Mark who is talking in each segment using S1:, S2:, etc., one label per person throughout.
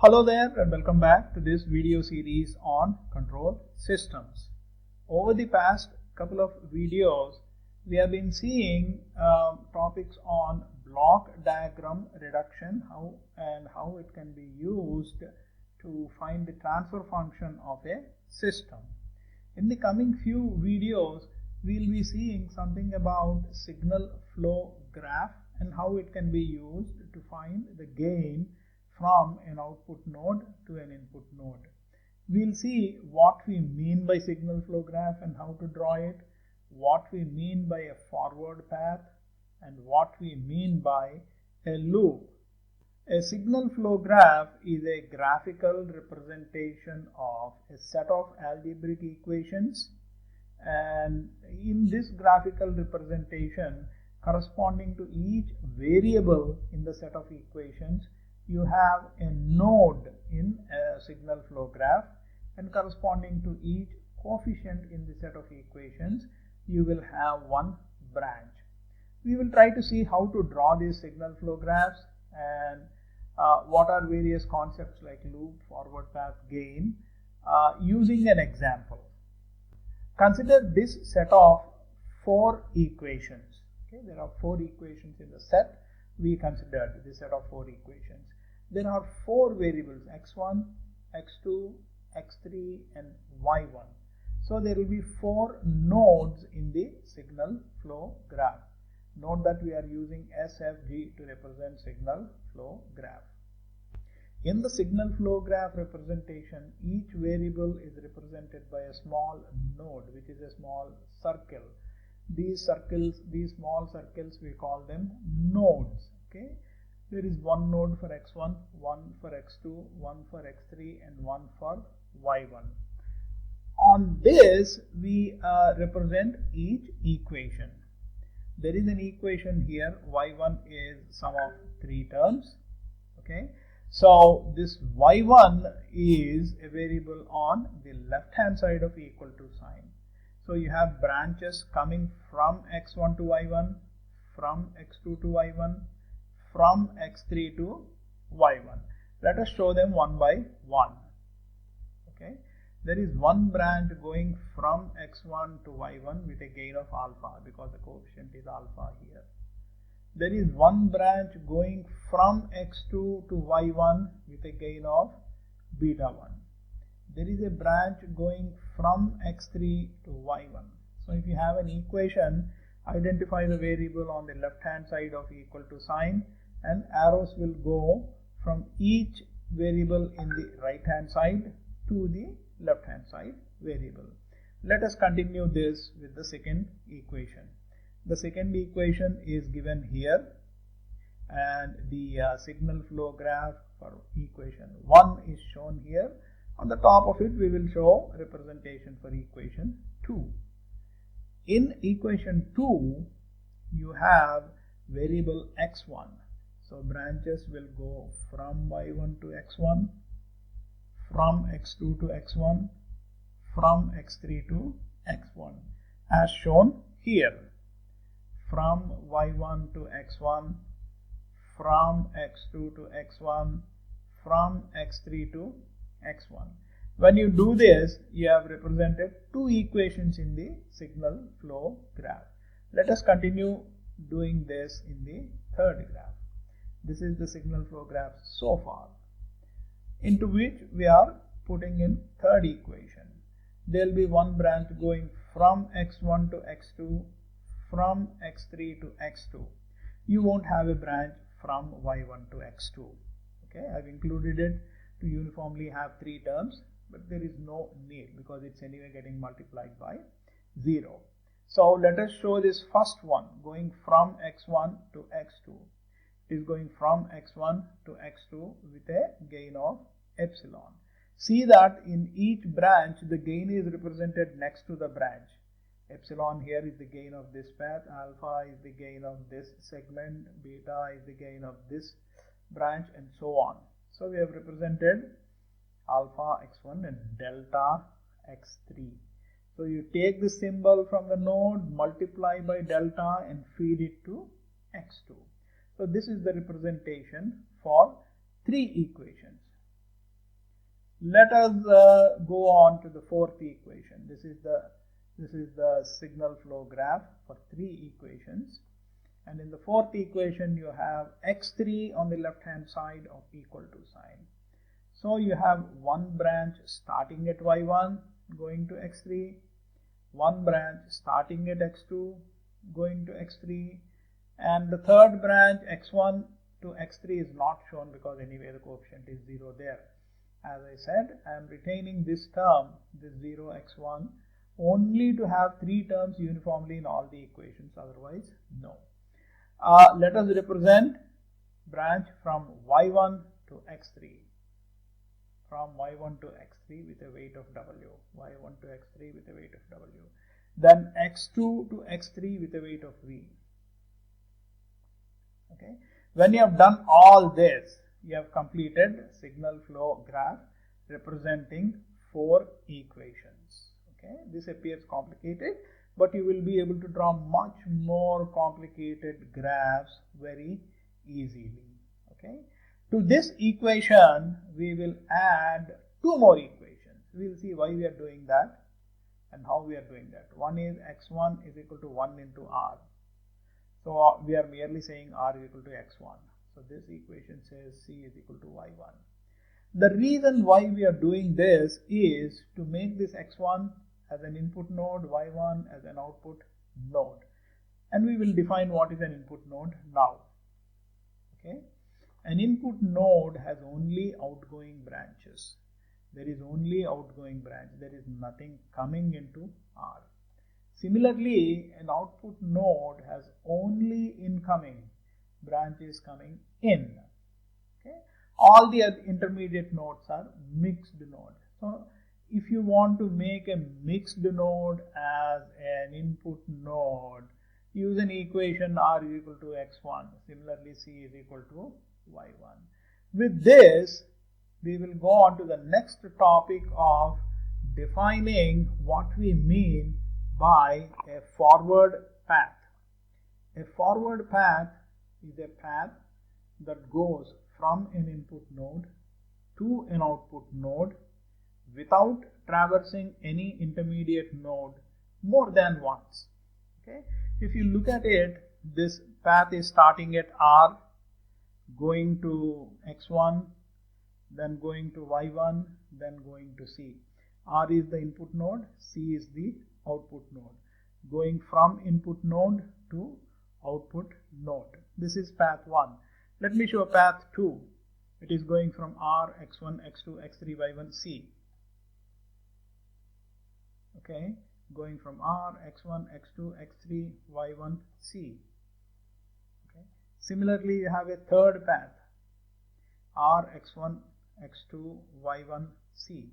S1: Hello there and welcome back to this video series on control systems. Over the past couple of videos, we have been seeing topics on block diagram reduction, how it can be used to find the transfer function of a system. In the coming few videos, we'll be seeing something about signal flow graph and how it can be used to find the gain from an output node to an input node. We'll see what we mean by signal flow graph and how to draw it, what we mean by a forward path, and what we mean by a loop. A signal flow graph is a graphical representation of a set of algebraic equations, and in this graphical representation, corresponding to each variable in the set of equations, you have a node in a signal flow graph, and corresponding to each coefficient in the set of equations, you will have one branch. We will try to see how to draw these signal flow graphs and what are various concepts like loop, forward path, gain, using an example. Consider this set of 4 equations. Okay, there are 4 equations in the set. We considered this set of 4 equations. There are 4 variables x1, x2, x3 and y1. So there will be 4 nodes in the signal flow graph. Note that we are using SFG to represent signal flow graph. In the signal flow graph representation, each variable is represented by a small node, which is a small circle. These small circles, we call them nodes. Okay. There is one node for x1, one for x2, one for x3 and one for y1. On this we represent each equation. There is an equation here, y1 is sum of 3 terms. Okay, so this y1 is a variable on the left hand side of equal to sign. So you have branches coming from x1 to y1, from x2 to y1, from x3 to y1. Let us show them one by one. Okay, there is one branch going from x1 to y1 with a gain of alpha because the coefficient is alpha here. There is one branch going from x2 to y1 with a gain of beta 1. There is a branch going from x3 to y1. So if you have an equation, identify the variable on the left hand side of equal to sign, and arrows will go from each variable in the right hand side to the left hand side variable. Let us continue this with the second equation. The second equation is given here, and the signal flow graph for equation 1 is shown here. On the top of it, we will show representation for equation 2. In equation 2, you have variable x1. So branches will go from y1 to x1, from x2 to x1, from x3 to x1, as shown here. From y1 to x1, from x2 to x1, from x3 to x1. When you do this, you have represented 2 equations in the signal flow graph. Let us continue doing this in the third graph. This is the signal flow graph so far, into which we are putting in third equation. There will be one branch going from x1 to x2, from x3 to x2. You won't have a branch from y1 to x2. Okay, I've included it to uniformly have 3 terms, but there is no need because it's anyway getting multiplied by 0. So let us show this first one going from x1 to x2. It is going from x1 to x2 with a gain of epsilon. See that in each branch the gain is represented next to the branch. Epsilon here is the gain of this path, alpha is the gain of this segment, beta is the gain of this branch, and so on. So we have represented alpha x1 and delta x3. So you take the symbol from the node, multiply by delta and feed it to x2. So this is the representation for 3 equations. Let us go on to the fourth equation. This is the signal flow graph for three equations. And in the fourth equation, you have x3 on the left hand side of equal to sign. So you have one branch starting at y1 going to x3, one branch starting at x2 going to x3, and the third branch x1 to x3 is not shown because anyway the coefficient is 0 there. As I said, I am retaining this term, this 0 x1, only to have three terms uniformly in all the equations, otherwise no. Let us represent branch from y1 to x3. From y1 to x3 with a weight of w. y1 to x3 with a weight of w. Then x2 to x3 with a weight of v. Okay. When you have done all this, you have completed signal flow graph representing four equations. Okay. This appears complicated, but you will be able to draw much more complicated graphs very easily. Okay. To this equation, we will add two more equations. We will see why we are doing that and how we are doing that. One is x1 is equal to 1 into r. So we are merely saying r is equal to x1. So this equation says c is equal to y1. The reason why we are doing this is to make this x1 as an input node, y1 as an output node. And we will define what is an input node now. Okay. An input node has only outgoing branches. There is only outgoing branch. There is nothing coming into R. Similarly, an output node has only incoming branches coming in. Okay. All the other intermediate nodes are mixed nodes. So if you want to make a mixed node as an input node, use an equation r is equal to x1. Similarly, c is equal to y1. With this, we will go on to the next topic of defining what we mean by a forward path. A forward path is a path that goes from an input node to an output node without traversing any intermediate node more than once. Okay? If you look at it, this path is starting at R, going to x1, then going to y1, then going to c. R is the input node, c is the output node, going from input node to output node. This is path 1. Let me show path 2. It is going from R, x1, x2, x3, y1, c. Okay, going from R, x1, x2, x3, y1, c. Okay. Similarly, you have a third path, R, x1, x2, y1, c.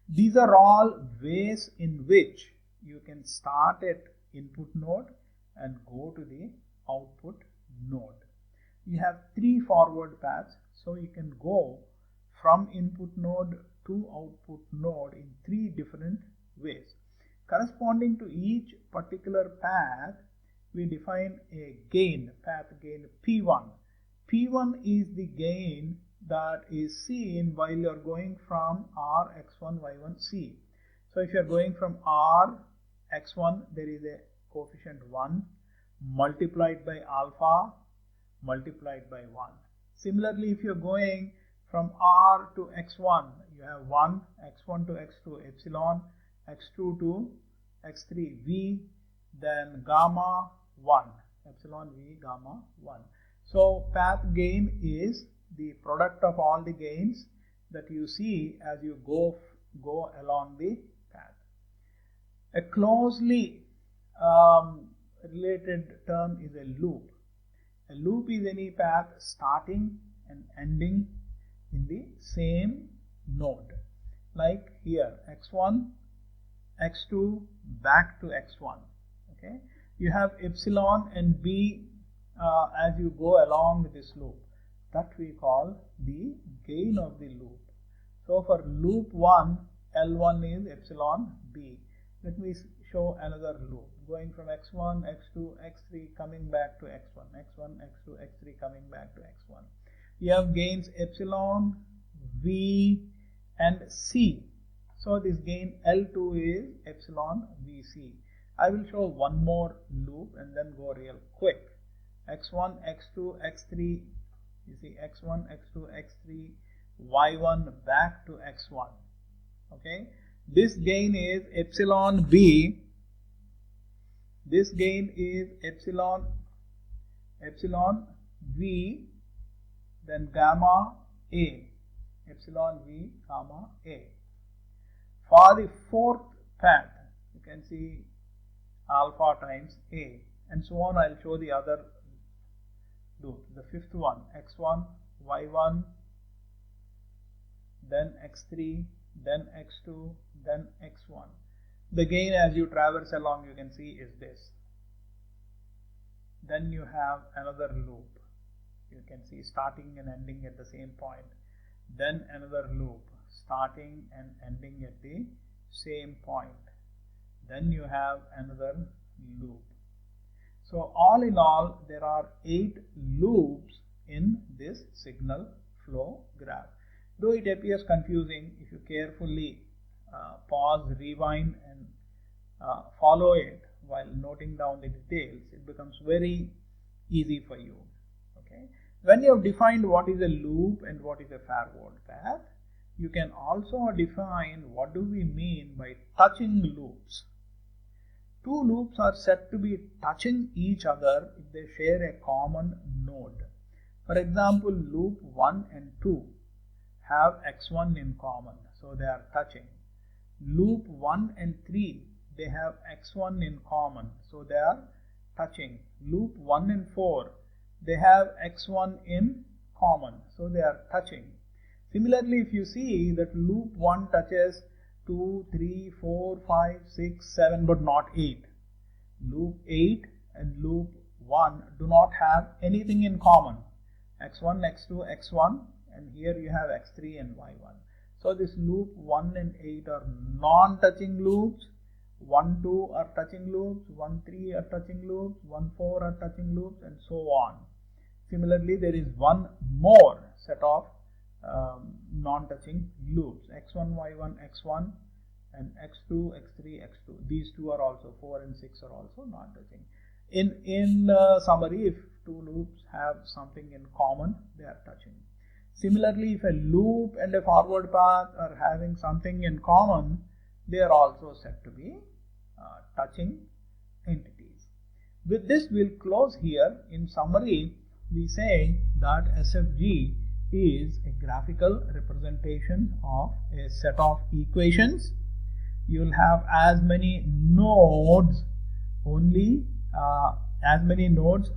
S1: These are all ways in which you can start at input node and go to the output node. You have three forward paths, so you can go from input node to output node in three different ways. Corresponding to each particular path, we define a gain, path gain P1. P1 is the gain that is seen while you are going from R, x1, y1, c. So if you are going from R, x1, there is a coefficient 1 multiplied by alpha multiplied by 1. Similarly, if you are going from R to x1, you have 1, x1 to x2 epsilon, x2 to x3 v, then gamma 1, epsilon v gamma 1. So path gain is the product of all the gains that you see as you go along the path. A closely related term is a loop. A loop is any path starting and ending in the same node. Like here, x1, x2, back to x1. Okay, you have epsilon and b as you go along with this loop. That we call the gain of the loop. So for loop 1, L1 is epsilon b. Let me show another loop going from x1, x2, x3 coming back to x1, x1, x2, x3 coming back to x1. You have gains epsilon, v, and C. So this gain L2 is epsilon VC. I will show one more loop and then go real quick. X1, X2, X3, you see X1, X2, X3, Y1 back to X1. Okay, this gain is epsilon B. This gain is epsilon V, then gamma A, epsilon V gamma A. For the fourth path, you can see alpha times A, and so on. I'll show the other loop. The fifth one, X1, Y1, then X3, then X2, then X1. The gain as you traverse along, you can see, is this. Then you have another loop. You can see starting and ending at the same point. Then another loop, starting and ending at the same point. Then you have another loop. So all in all, there are 8 loops in this signal flow graph. Though it appears confusing, if you carefully pause, rewind and follow it while noting down the details, it becomes very easy for you. Okay. When you have defined what is a loop and what is a forward path, you can also define what do we mean by touching loops. 2 loops are said to be touching each other if they share a common node. For example, loop 1 and 2 have X1 in common, so they are touching. Loop 1 and 3, they have X1 in common, so they are touching. Loop 1 and 4, they have X1 in common, so they are touching. Similarly, if you see that loop 1 touches 2, 3, 4, 5, 6, 7, but not 8. Loop 8 and loop 1 do not have anything in common. X1, X2, X1, and here you have X3 and Y1. So this loop 1 and 8 are non-touching loops. 1, 2 are touching loops. 1, 3 are touching loops. 1, 4 are touching loops, and so on. Similarly, there is one more set of non-touching loops, X1, Y1, X1, and X2, X3, X2. These two are also, 4 and 6 are also non-touching. In summary, if 2 loops have something in common, they are touching. Similarly, if a loop and a forward path are having something in common, they are also said to be touching entities. With this, we'll close here. In summary, we say that SFG is a graphical representation of a set of equations. You will have as many nodes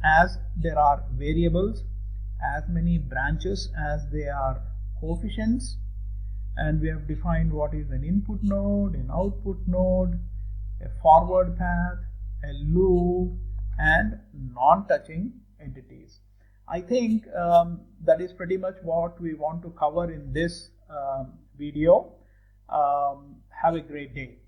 S1: as there are variables, as many branches as they are coefficients, and we have defined what is an input node, an output node, a forward path, a loop, and non-touching entities. I think that is pretty much what we want to cover in this video. Have a great day.